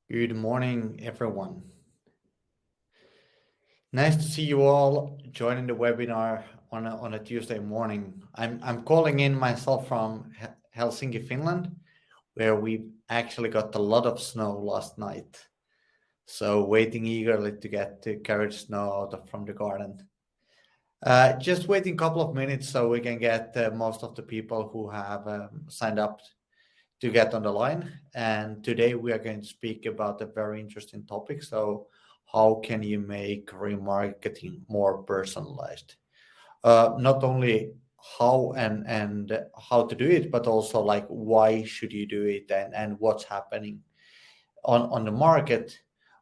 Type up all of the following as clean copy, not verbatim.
Good morning, everyone. Nice to see you all joining the webinar on a Tuesday morning. I'm calling in myself from Helsinki, Finland, where we actually got a lot of snow last night. So waiting eagerly to get the carriage snow from the garden. Just waiting a couple of minutes so we can get most of the people who have signed up to get on the line. And today we are going to speak about a very interesting topic. So, how can you make remarketing more personalized? Not only how and how to do it, but also like why should you do it and what's happening on the market,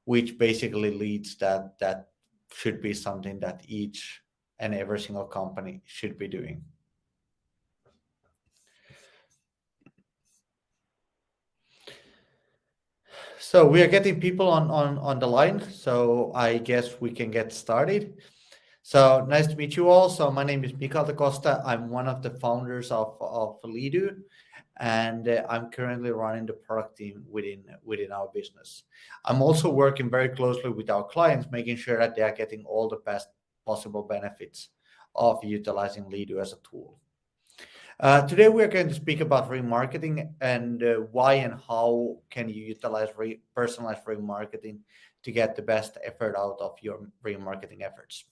which basically leads that should be something that each and every single company should be doing. So we are getting people on the line. So I guess we can get started. So nice to meet you all. So my name is Mikael da Costa. I'm one of the founders of Lidu, and I'm currently running the product team within our business. I'm also working very closely with our clients, making sure that they are getting all the best possible benefits of utilizing Lidu as a tool. Today we are going to speak about remarketing and why and how can you utilize personalized remarketing to get the best effort out of your remarketing efforts.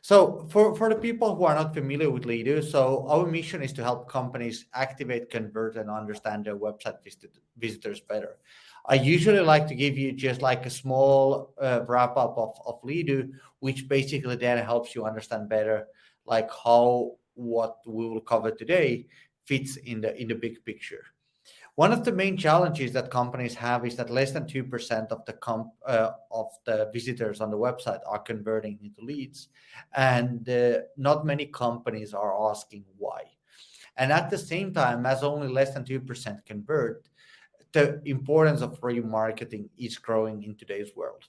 So for the people who are not familiar with Lido, so our mission is to help companies activate, convert, and understand their website visitors better. I usually like to give you just like a small wrap up of Lido, which basically then helps you understand better like how what we will cover today fits in the big picture. One of the main challenges that companies have is that less than 2% of the visitors on the website are converting into leads, and not many companies are asking why. And at the same time, as only less than 2% convert, the importance of remarketing is growing in today's world.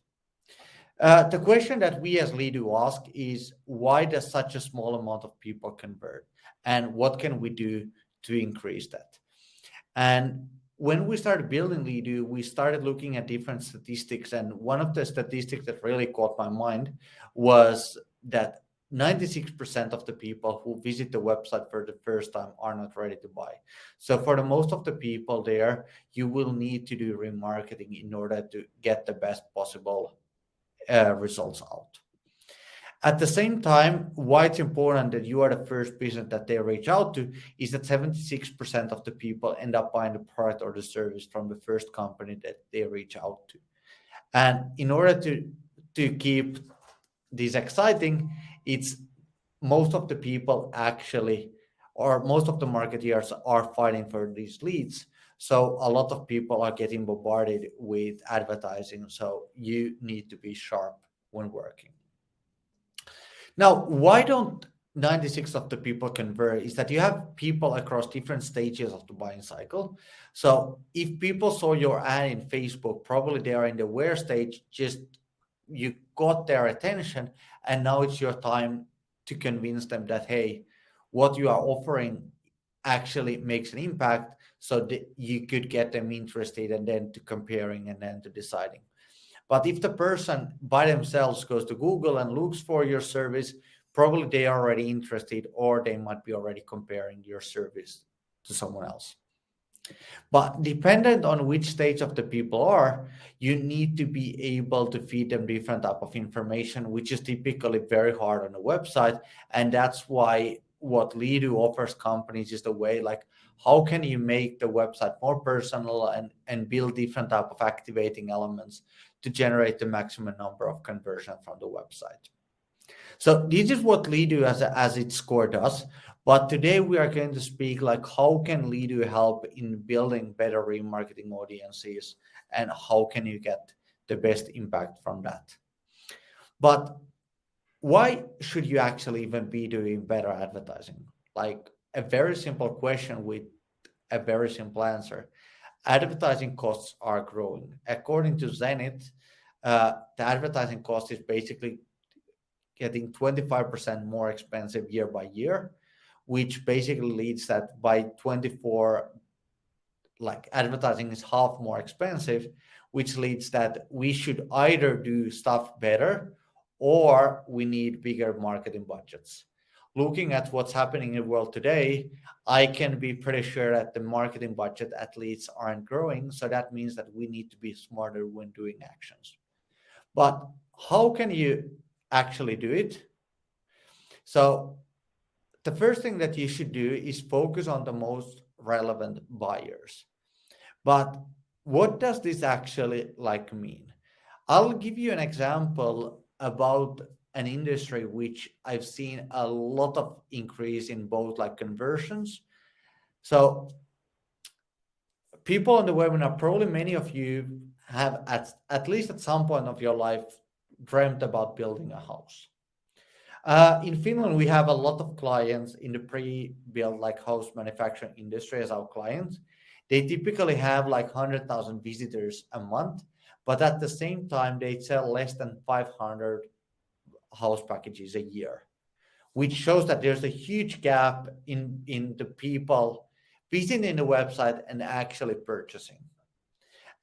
The question that we as Lido ask is why does such a small amount of people convert, and what can we do to increase that? And when we started building Lidu, we started looking at different statistics. And one of the statistics that really caught my mind was that 96% of the people who visit the website for the first time are not ready to buy. So for the most of the people there, you will need to do remarketing in order to get the best possible results out. At the same time, why it's important that you are the first business that they reach out to is that 76% of the people end up buying the product or the service from the first company that they reach out to. And in order to keep this exciting, it's most of the people actually, or most of the marketeers are fighting for these leads. So a lot of people are getting bombarded with advertising. So you need to be sharp when working. Now, why don't 96 of the people convert is that you have people across different stages of the buying cycle. So if people saw your ad in Facebook, probably they are in the where stage, just you got their attention, and now it's your time to convince them that, hey, what you are offering actually makes an impact so that you could get them interested and then to comparing and then to deciding. But if the person by themselves goes to Google and looks for your service, probably they are already interested or they might be already comparing your service to someone else. But dependent on which stage of the people are, you need to be able to feed them different type of information, which is typically very hard on a website. And that's why what Lido offers companies is the way like how can you make the website more personal and build different type of activating elements to generate the maximum number of conversion from the website. So this is what Lido as its core does. But today we are going to speak like how can Lido help in building better remarketing audiences and how can you get the best impact from that. But why should you actually even be doing better advertising? Like a very simple question with a very simple answer. Advertising costs are growing. According to Zenith, the advertising cost is basically getting 25% more expensive year by year, which basically leads that by 24, like advertising is half more expensive, which leads that we should either do stuff better or we need bigger marketing budgets. Looking at what's happening in the world today, I can be pretty sure that the marketing budget at least aren't growing. So that means that we need to be smarter when doing actions. But how can you actually do it? So the first thing that you should do is focus on the most relevant buyers. But what does this actually like mean? I'll give you an example about an industry which I've seen a lot of increase in both like conversions. So people on the webinar, probably many of you have at least at some point of your life dreamt about building a house. In Finland, we have a lot of clients in the pre-built like house manufacturing industry as our clients. They typically have like 100,000 visitors a month, but at the same time, they sell less than 500 house packages a year, which shows that there's a huge gap in the people visiting the website and actually purchasing.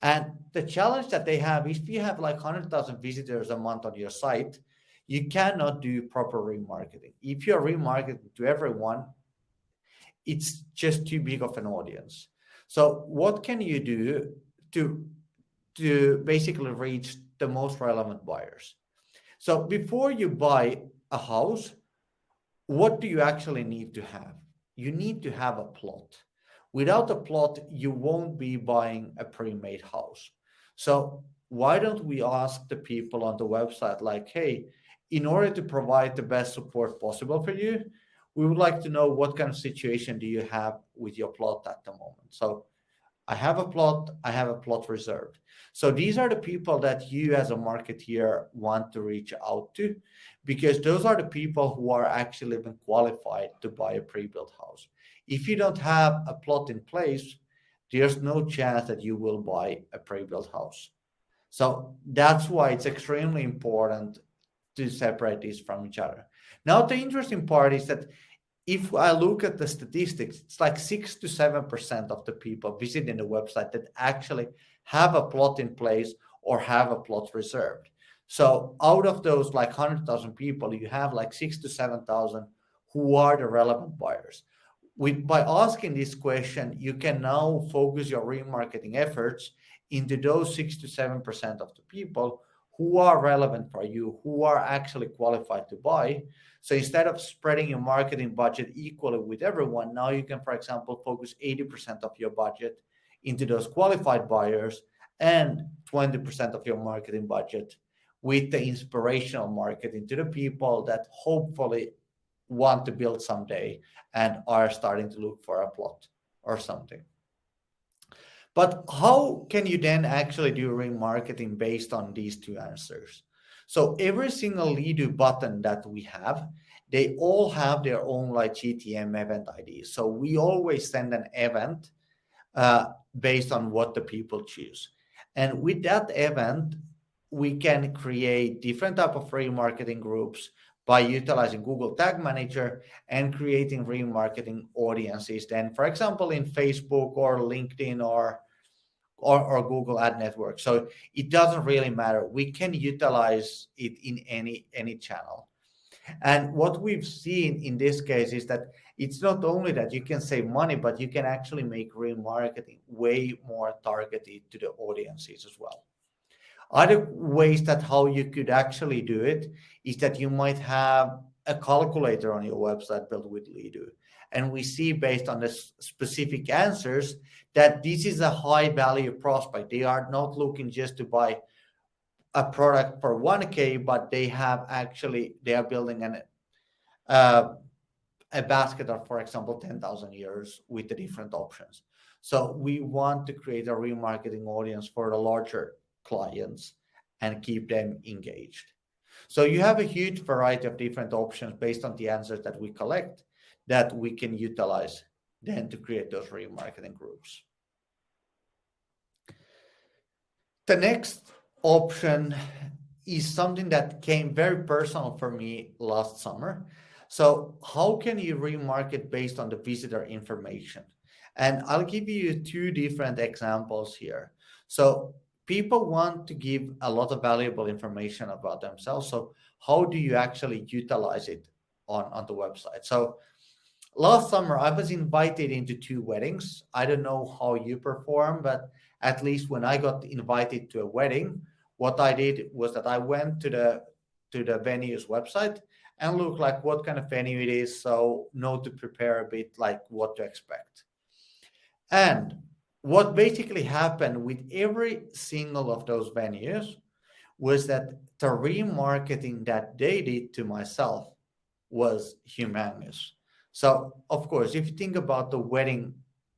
And the challenge that they have, if you have like 100,000 visitors a month on your site, you cannot do proper remarketing. If you're remarketing to everyone, it's just too big of an audience. So what can you do to basically reach the most relevant buyers? So before you buy a house, what do you actually need to have? You need to have a plot. Without a plot, you won't be buying a pre-made house. So why don't we ask the people on the website like, hey, in order to provide the best support possible for you, we would like to know what kind of situation do you have with your plot at the moment. So I have a plot reserved. So these are the people that you as a marketeer want to reach out to, because those are the people who are actually even qualified to buy a pre-built house. If you don't have a plot in place, there's no chance that you will buy a pre-built house. So that's why it's extremely important to separate these from each other. Now, the interesting part is that if I look at the statistics, it's like 6 to 7% of the people visiting the website that actually have a plot in place or have a plot reserved. So out of those like 100,000 people, you have like 6 to 7,000 who are the relevant buyers. By asking this question, you can now focus your remarketing efforts into those 6 to 7% of the people who are relevant for you, who are actually qualified to buy. So instead of spreading your marketing budget equally with everyone, now you can, for example, focus 80% of your budget into those qualified buyers and 20% of your marketing budget with the inspirational marketing to the people that hopefully want to build someday and are starting to look for a plot or something. But how can you then actually do remarketing based on these two answers? So every single Lead button that we have, they all have their own like GTM event ID. So we always send an event based on what the people choose. And with that event, we can create different type of remarketing groups by utilizing Google Tag Manager and creating remarketing audiences. Then, for example, in Facebook or LinkedIn or Google Ad Network. So it doesn't really matter. We can utilize it in any channel. And what we've seen in this case is that it's not only that you can save money, but you can actually make remarketing way more targeted to the audiences as well. Other ways that how you could actually do it is that you might have a calculator on your website built with Leadu. And we see based on the specific answers that this is a high value prospect. They are not looking just to buy a product for 1K, but they are building a basket of, for example, 10,000 euros with the different options. So we want to create a remarketing audience for the larger clients and keep them engaged. So you have a huge variety of different options based on the answers that we collect that we can utilize then to create those remarketing groups. The next option is something that came very personal for me last summer. So how can you remarket based on the visitor information? And I'll give you two different examples here. So people want to give a lot of valuable information about themselves. So how do you actually utilize it on the website? So last summer, I was invited into two weddings. I don't know how you perform, but at least when I got invited to a wedding, what I did was that I went to the venue's website and looked like what kind of venue it is, so know to prepare a bit like what to expect. And what basically happened with every single of those venues was that the remarketing that they did to myself was humongous. So, of course, if you think about the wedding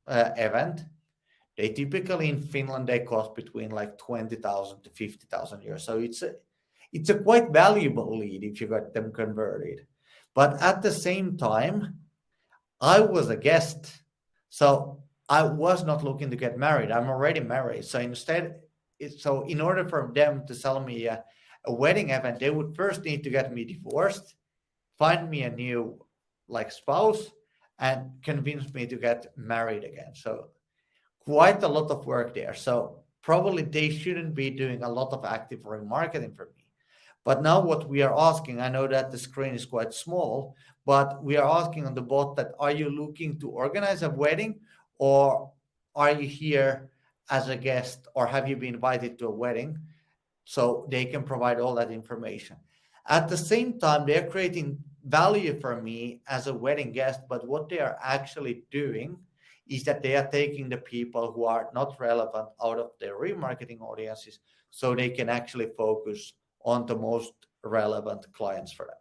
event, they typically in Finland they cost between like 20,000 to 50,000 euros. So it's a quite valuable lead if you got them converted. But at the same time, I was a guest, so I was not looking to get married. I'm already married. So instead, so in order for them to sell me a wedding event, they would first need to get me divorced, find me a new like spouse, and convince me to get married again. So quite a lot of work there. So probably they shouldn't be doing a lot of active remarketing for me. But now what we are asking, I know that the screen is quite small, but we are asking on the bot that are you looking to organize a wedding, or are you here as a guest, or have you been invited to a wedding? So they can provide all that information. At the same time, they're creating value for me as a wedding guest, but what they are actually doing is that they are taking the people who are not relevant out of their remarketing audiences so they can actually focus on the most relevant clients for them.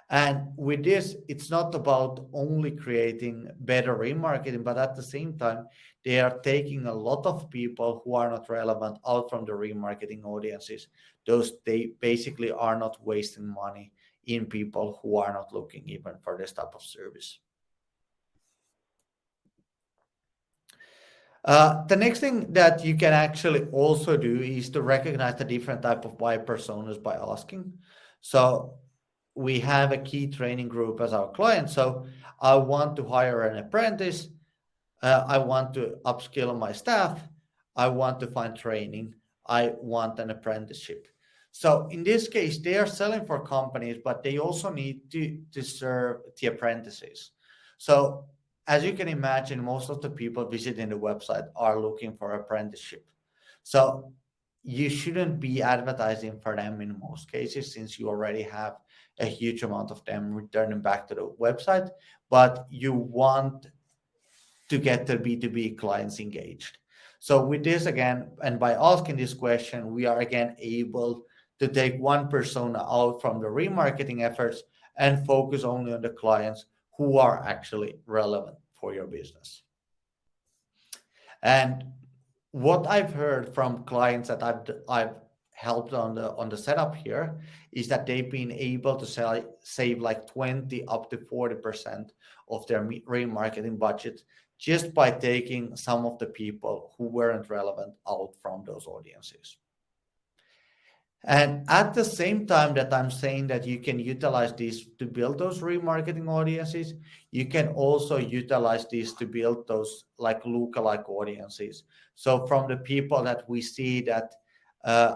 And with this, it's not about only creating better remarketing, but at the same time, they are taking a lot of people who are not relevant out from the remarketing audiences. Those they basically are not wasting money in people who are not looking even for this type of service. The next thing that you can actually also do is to recognize the different type of buyer personas by asking. So we have a key training group as our client. So I want to hire an apprentice. I want to upskill my staff. I want to find training. I want an apprenticeship. So in this case, they are selling for companies, but they also need to serve the apprentices. So as you can imagine, most of the people visiting the website are looking for apprenticeship. So you shouldn't be advertising for them in most cases, since you already have a huge amount of them returning back to the website, but you want to get the B2B clients engaged. So with this again, and by asking this question, we are again able to take one persona out from the remarketing efforts and focus only on the clients who are actually relevant for your business. And what I've heard from clients that I've helped on the setup here is that they've been able to save like 20 up to 40% of their remarketing budget just by taking some of the people who weren't relevant out from those audiences. And at the same time that I'm saying that you can utilize this to build those remarketing audiences, you can also utilize this to build those like lookalike audiences. So from the people that we see that uh,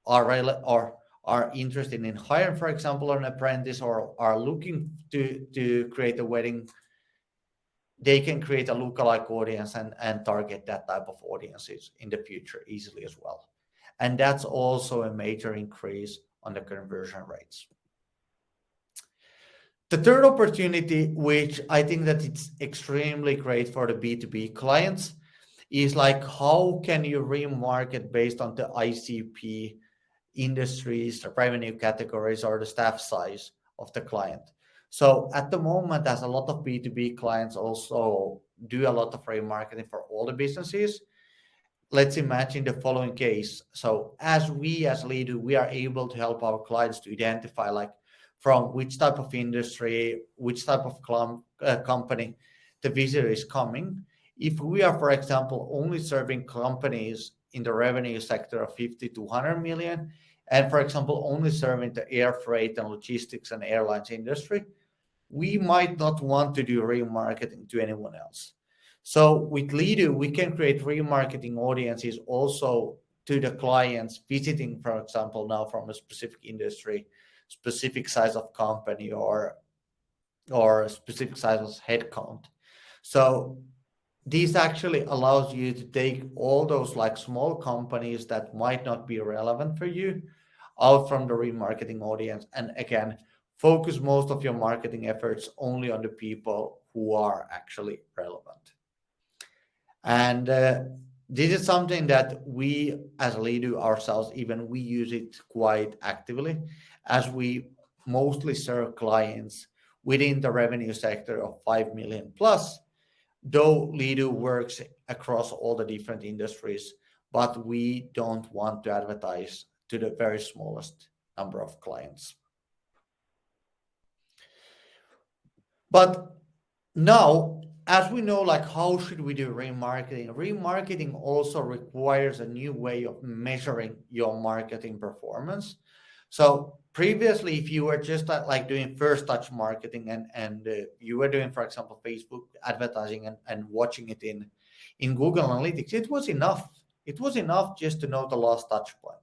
or are interested in hiring, for example, an apprentice, or are looking to create a wedding, they can create a lookalike audience and target that type of audiences in the future easily as well. And that's also a major increase on the conversion rates. The third opportunity, which I think that it's extremely great for the B2B clients, is like how can you remarket based on the ICP industries, the revenue categories, or the staff size of the client. So at the moment, as a lot of B2B clients also do a lot of remarketing for all the businesses, let's imagine the following case. So as leader, we are able to help our clients to identify like from which type of industry, which type of company the visitor is coming. If we are, for example, only serving companies in the revenue sector of 50 to 100 million, and for example, only serving the air freight and logistics and airlines industry, we might not want to do remarketing to anyone else. So with Lido, we can create remarketing audiences also to the clients visiting, for example, now from a specific industry, specific size of company, or a specific size of headcount. So this actually allows you to take all those like small companies that might not be relevant for you out from the remarketing audience, and again focus most of your marketing efforts only on the people who are actually relevant. And this is something that we as Leadu ourselves, even we use it quite actively, as we mostly serve clients within the revenue sector of 5 million plus, though Leadu works across all the different industries, but we don't want to advertise to the very smallest number of clients. But now, as we know, like how should we do remarketing? Remarketing also requires a new way of measuring your marketing performance. So previously, if you were just like doing first touch marketing, and you were doing, for example, Facebook advertising, and watching it in Google Analytics, it was enough. It was enough just to know the last touch point.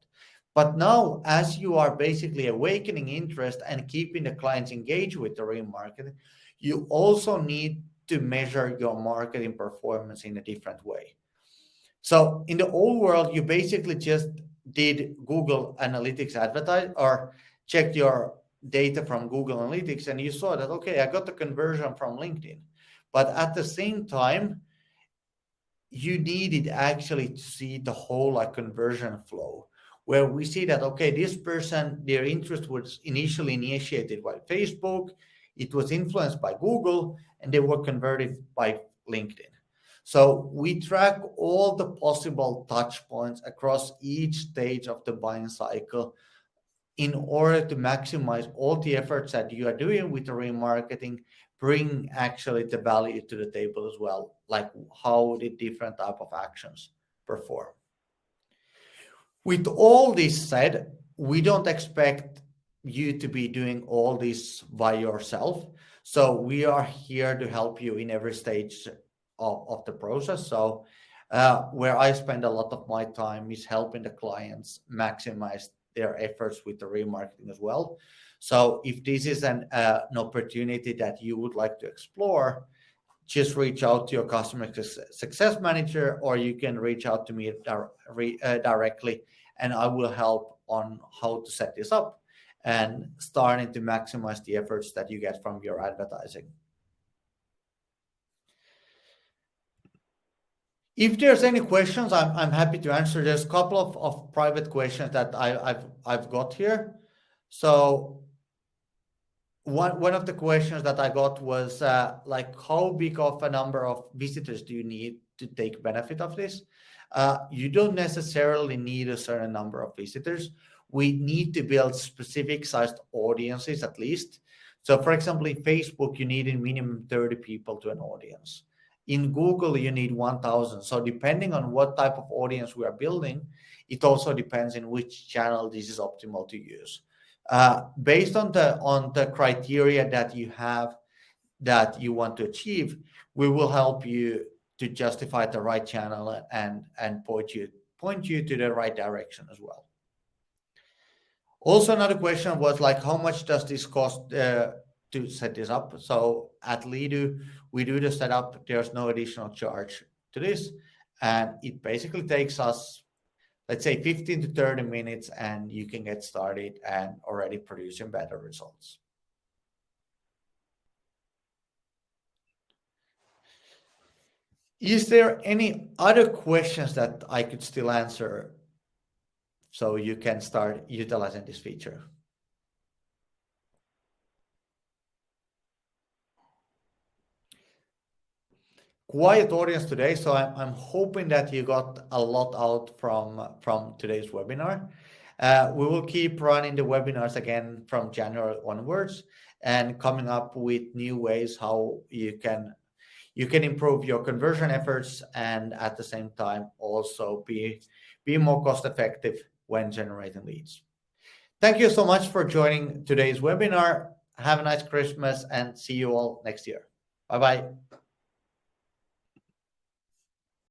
But now, as you are basically awakening interest and keeping the clients engaged with the remarketing, you also need to measure your marketing performance in a different way. So in the old world, you basically just did Google Analytics advertise, or checked your data from Google Analytics, and you saw that, okay, I got the conversion from LinkedIn. But at the same time, you needed actually to see the whole like conversion flow, where we see that, okay, this person, their interest was initially initiated by Facebook, it was influenced by Google, and they were converted by LinkedIn. So we track all the possible touch points across each stage of the buying cycle in order to maximize all the efforts that you are doing with the remarketing, bring actually the value to the table as well, like how the different type of actions perform. With all this said, we don't expect you to be doing all this by yourself. So we are here to help you in every stage of the process. So where I spend a lot of my time is helping the clients maximize their efforts with the remarketing as well. So if this is an opportunity that you would like to explore, just reach out to your customer success manager, or you can reach out to me directly, and I will help on how to set this up and starting to maximize the efforts that you get from your advertising. If there's any questions, I'm happy to answer. There's a couple of private questions that I've got here. So one of the questions that I got was like, how big of a number of visitors do you need to take benefit of this? You don't necessarily need a certain number of visitors. We need to build specific sized audiences at least. So for example, in Facebook, you need a minimum 30 people to an audience. In Google, you need 1,000. So depending on what type of audience we are building, it also depends in which channel this is optimal to use. Based on the criteria that you have that you want to achieve, we will help you to justify the right channel and point you to the right direction as well. Also, another question was like, how much does this cost to set this up? So at Leadu, we do the setup. There's no additional charge to this, and it basically takes us, let's say, 15 to 30 minutes, and you can get started and already producing better results. Is there any other questions that I could still answer so you can start utilizing this feature? Quiet audience today, so I'm hoping that you got a lot out from today's webinar. We will keep running the webinars again from January onwards, and coming up with new ways how you can improve your conversion efforts, and at the same time also be more cost effective when generating leads. Thank you so much for joining today's webinar. Have a nice Christmas, and see you all next year. Bye bye.